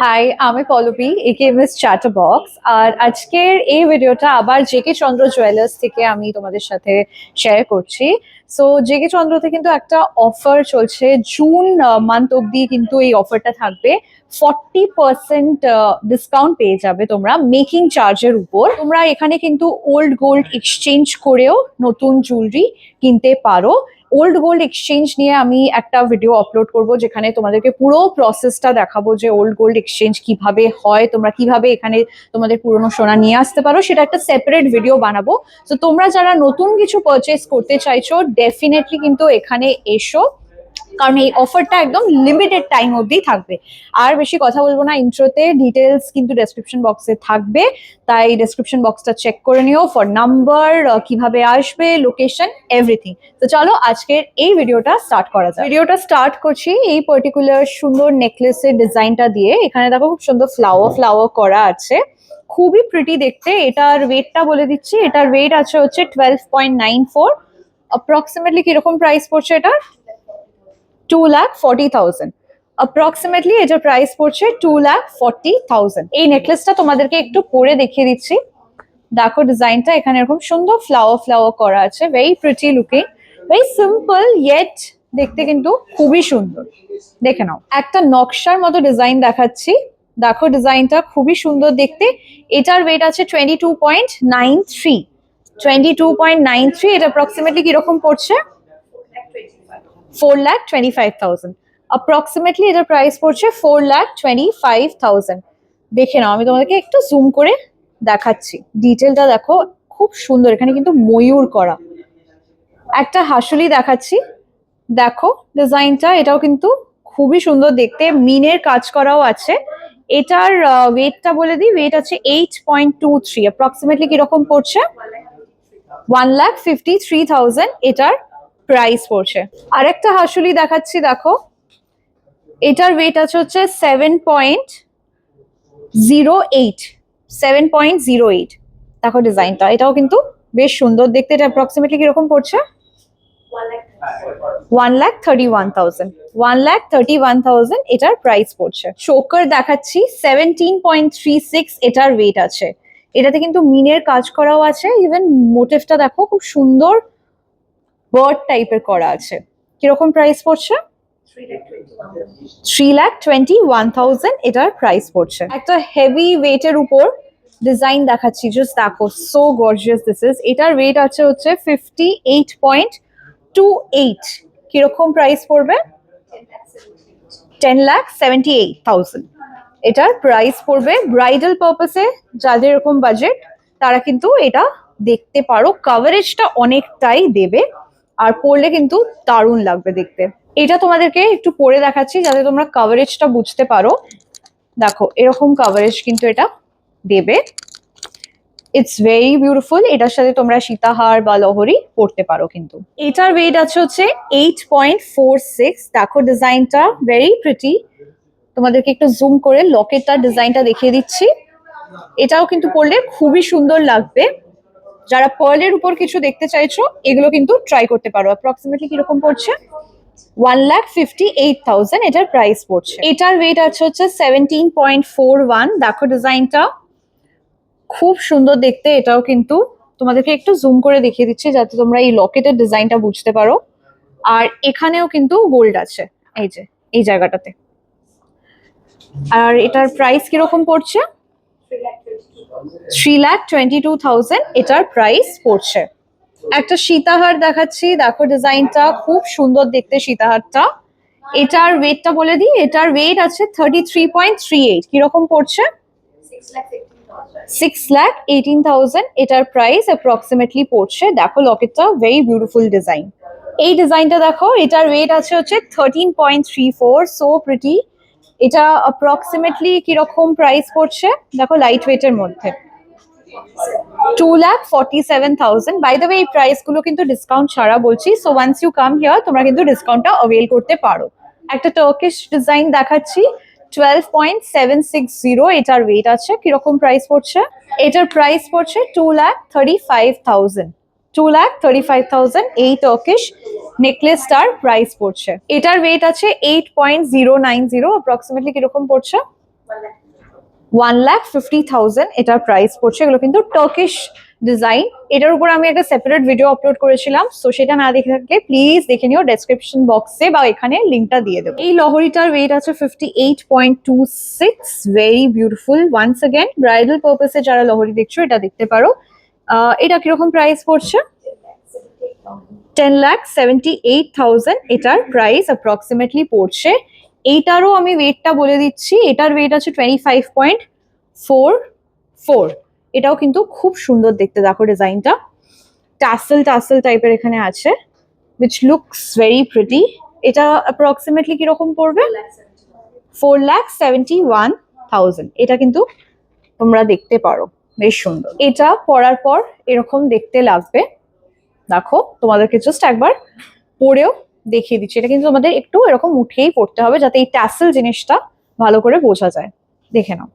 High, আমি পল্লবী একেএমএস চ্যাটারবক্স। আর আজকের এই ভিডিওটা আবার জেকে চন্দ্র জুয়েলার্স থেকে আমি তোমাদের সাথে শেয়ার করছি। সো জেকে চন্দ্রতে কিন্তু একটা অফার চলছে, জুন মান্থ অব্দি কিন্তু এই অফারটা থাকবে। 40% ডিসকাউন্ট পেয়ে যাবে তোমরা মেকিং চার্জের উপর। তোমরা এখানে কিন্তু ওল্ড গোল্ড এক্সচেঞ্জ করেও নতুন জুয়েলারি কিনতে পারো। ওল্ড গোল্ড এক্সচেঞ্জ নিয়ে আমি একটা ভিডিও আপলোড করব, যেখানে তোমাদেরকে পুরো প্রসেসটা দেখাবো যে ওল্ড গোল্ড এক্সচেঞ্জ কিভাবে হয়, তোমরা কিভাবে এখানে তোমাদের পুরনো সোনা নিয়ে আসতে পারো, সেটা একটা সেপারেট ভিডিও বানাবো। তো তোমরা যারা নতুন কিছু পারচেস করতে চাইছো, ডেফিনেটলি কিন্তু এখানে এসো, কারণ এই অফারটা একদম লিমিটেড টাইম অবধি থাকবে। আর বেশি কথা বলবো না, ইন্ট্রোতে ডিটেলস কিন্তু ডেসক্রিপশন বক্সে থাকবে, তাই ডেসক্রিপশন বক্সটা চেক করে নিও ফর নাম্বার, কিভাবে আসবে, লোকেশন, এভরিথিং। তো চলো আজকের এই ভিডিওটা স্টার্ট করা যাক। ভিডিওটা স্টার্ট করছি এই পার্টিকুলার সুন্দর নেকলেসের ডিজাইনটা দিয়ে। এখানে দেখো খুব সুন্দর ফ্লাওয়ার ফ্লাওয়ার করা আছে, খুবই প্রিটি দেখতে। এটার ওয়েটটা বলে দিচ্ছি, এটার ওয়েট আছে হচ্ছে 12.94। অ্যাপ্রক্সিমেটলি কিরকম প্রাইস পড়ছে এটা? 2,40,000 অ্যাপ্রক্সিমেটলি এটার প্রাইস পড়ছে 2,40,000। এই নেকলেসটা তোমাদেরকে একটু পরে দেখিয়ে দিচ্ছি। দেখো ডিজাইনটা, এখানে এরকম সুন্দর ফ্লাওয়ার ফ্লাওয়ার করা আছে, very pretty looking, very simple yet দেখতে কিন্তু খুবই সুন্দর। দেখে নাও, একটা নকশার মতো ডিজাইন দেখাচ্ছি। দেখো ডিজাইনটা খুবই সুন্দর দেখতে। এটার ওয়েট আছে 22.93। 22.93, এটা অ্যাপ্রক্সিমেটলি কিরকম পড়ছে? 4,25,000। অ্যাপ্রক্সিমেটলি এটার প্রাইস পড়ছে 4,25,000। দেখে নাও, আমি তোমাদেরকে একটু জুম করে দেখাচ্ছি। ডিটেলটা দেখো, খুব সুন্দর। এখানে কিন্তু ময়ূর করা। একটা হাসুলি দেখাচ্ছি, দেখো ডিজাইনটা, এটাও কিন্তু খুবই সুন্দর দেখতে, মিনের কাজ করাও আছে। এটার ওয়েটটা বলে দিই, ওয়েট আছে 8.23। অ্যাপ্রক্সিমেটলি কিরকম পড়ছে? 1,53,000 এটার প্রাইস পড়ছে। আরেকটা হাসুলি দেখাচ্ছি, দেখো এটার ওয়েট আছে হচ্ছে 7.08। 7.08। দেখো ডিজাইনটা, এটাও কিন্তু বেশ সুন্দর দেখতে। এটা অ্যাপ্রক্সিমেটলি কিরকম পড়ছে? 1,31,000। 1,31,000 এটার প্রাইস পড়ছে। চোকার দেখাচ্ছি, 17.36 এটার ওয়েট আছে। এটাতে কিন্তু মিনের কাজ করাও আছে, ইভেন মোটিভটা দেখো খুব সুন্দর বার্ড টাইপের করা আছে। কিরকম প্রাইস পড়ছে? 3,21,000 এটার প্রাইস পড়ছে। একটা হেভি ওয়েটের উপর ডিজাইন দেখাচ্ছি, জাস্ট দেখো, সো গর্জিয়াস দিস ইজ। এটার ওয়েট আছে হচ্ছে 58.28। কিরকম প্রাইস পড়বে? 10,78,000 এটার প্রাইস পড়বে। ব্রাইডাল পারপাসে যাদের এরকম বাজেট, তারা কিন্তু এটা দেখতে পারো। কভারেজটা অনেকটাই দেবে, আর পরলে কিন্তু দারুণ লাগবে দেখতে। এটা তোমাদেরকে একটু পরে দেখাচ্ছি যাতে তোমরা কভারেজটা বুঝতে পারো। দেখো এরকম কভারেজ কিন্তু এটা দেবে। It's very beautiful. এটার সাথে তোমরা সীতাহার বা লহরি পরতে পারো কিন্তু। এটার ওয়েট আছে হচ্ছে 8.46। দেখো ডিজাইনটা ভেরি প্রিটি। তোমাদেরকে একটু জুম করে লকেটটার ডিজাইনটা দেখিয়ে দিচ্ছি। এটাও কিন্তু পরলে খুবই সুন্দর লাগবে। যারা পার্লের উপর কিছু দেখতে চাইছো, এগুলো কিন্তু ট্রাই করতে পারো। অ্যাপ্রক্সিমেটলি কিরকম পড়ছে? 1,58,000 এটার প্রাইস পড়ছে। এটার ওয়েট আছে হচ্ছে 17.41। দেখো ডিজাইনটা খুব সুন্দর দেখতে। এটাও কিন্তু তোমাদেরকে একটু জুম করে দেখিয়ে দিচ্ছি যাতে তোমরা এই লকেটের ডিজাইনটা বুঝতে পারো। আর এখানেও কিন্তু গোল্ড আছে, এই যে এই জায়গাটাতে। আর এটার প্রাইস কিরকম পড়ছে? 3,22,000 এটার প্রাইস পড়ছে। একটা সীতাহার দেখাচ্ছি, দেখো ডিজাইনটা খুব সুন্দর দেখতে সীতাহারটা। এটার ওয়েটটা বলে দিই, এটার ওয়েট আছে 33.38। কিরকম পড়ছে? 6,18,000 এটার প্রাইস অ্যাপ্রক্সিমেটলি পড়ছে। দেখো লকেটটা ভেরি বিউটিফুল ডিজাইন। এই ডিজাইনটা দেখো, এটার ওয়েট আছে হচ্ছে 13.34। So pretty. এটা অ্যাপ্রক্সিমেটলি কিরকম প্রাইস পড়ছে? দেখো লাইট ওয়েটের মধ্যে 2,47,000। বাই দ্য ওয়ে, এই প্রাইস গুলো কিন্তু ডিসকাউন্ট ছাড়া বলছি। So once you come here, তোমরা কিন্তু ডিসকাউন্টটা অ্যাভেল করতে পারো। একটা টার্কিশ ডিজাইন দেখাচ্ছি, 12.760 এটার ওয়েট আছে। কিরকম প্রাইস পড়ছে? এটার প্রাইস পড়ছে 2,35,000। 2,35,000 এই টার্কিশ নেকলেসটার প্রাইস পড়ছে। এটার ওয়েট আছে 8.090। অ্যাপ্রক্সিমেটলি কিরকম পড়ছে? 1,50,000 এটার প্রাইস পড়ছে। এগুলো কিন্তু টার্কিশ ডিজাইন। এটার উপর আমি একটা সেপারেট ভিডিও আপলোড করেছিলাম, সো সেটা না দেখে থাকলে প্লিজ দেখে নিও, ডেসক্রিপশন বক্সে বা এখানে লিঙ্কটা দিয়ে দেবো। এই লহরিটার ওয়েট আছে 58.26, very beautiful. Once again bridal পারপাসে যারা লহরি দেখছো এটা দেখতে পারো। এটা কিরকম প্রাইস পড়ছে? 10,78,000 এটার প্রাইস অ্যাপ্রক্সিমেটলি পড়ছে। এইটারও আমি ওয়েটটা বলে দিচ্ছি, এটার ওয়েট আছে 25.44। এটাও কিন্তু খুব সুন্দর দেখতে, দেখো ডিজাইনটা টাসেল টাসেল টাইপের এখানে আছে, which looks very pretty। এটা অ্যাপ্রক্সিমেটলি কিরকম পড়বে? 4,71,000। এটা কিন্তু তোমরা দেখতে পারো, বেশ সুন্দর। এটা পরার পর এরকম দেখতে লাগবে, দেখো তোমাদেরকে জাস্ট একবার পরেও দেখিয়ে দিচ্ছি। এটা কিন্তু তোমাদের একটু এরকম উঠিয়েই পড়তে হবে যাতে এই ট্যাসেল জিনিসটা ভালো করে বোঝা যায়। দেখে নাও।